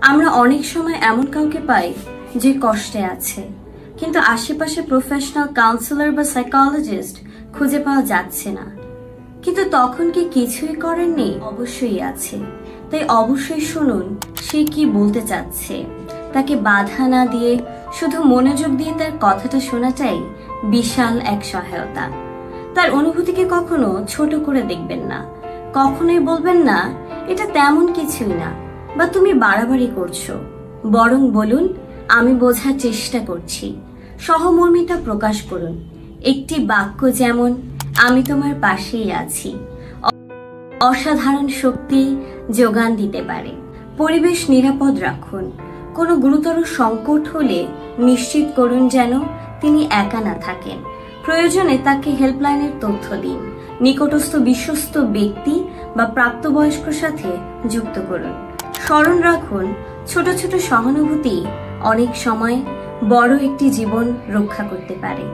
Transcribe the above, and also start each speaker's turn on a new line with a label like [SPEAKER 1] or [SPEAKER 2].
[SPEAKER 1] আমরা অনেক সময় এমন কাউকে পাই যে কষ্টে আছে, কিন্তু আশেপাশে প্রফেশনাল কাউন্সিলর বা সাইকোলজিস্ট খুঁজে পাওয়া যাচ্ছে না। কিন্তু তখন কি কিছুই করেননি? অবশ্যই আছে। তাই অবশ্যই শুনুন সে কি বলতে চাচ্ছে। তাকে বাধা না দিয়ে শুধু মনোযোগ দিয়ে তার কথাটা শোনাটাই বিশাল এক সহায়তা। তার অনুভূতিকে কখনো ছোট করে দেখবেন না। কখনোই বলবেন না এটা তেমন কিছুই না বা তুমি বাড়াবাড়ি করছো। বরং বলুন আমি বোঝার চেষ্টা করছি। সহমর্মিতা প্রকাশ করুন। একটি বাক্য যেমন আমি তোমার পাশেই আছি অসাধারণ শক্তি যোগান দিতে পারে। পরিবেশ নিরাপদ রাখুন। কোনো গুরুতর সংকট হলে নিশ্চিত করুন যেন তিনি একা না থাকেন। প্রয়োজনে তাকে হেল্পলাইনের তথ্য দিন। নিকটস্থ বিশ্বস্ত ব্যক্তি বা প্রাপ্তবয়স্কর সাথে যুক্ত করুন। স্মরণ রাখুন ছোট ছোট সহানুভূতি অনেক সময় বড় একটি জীবন রক্ষা করতে পারে।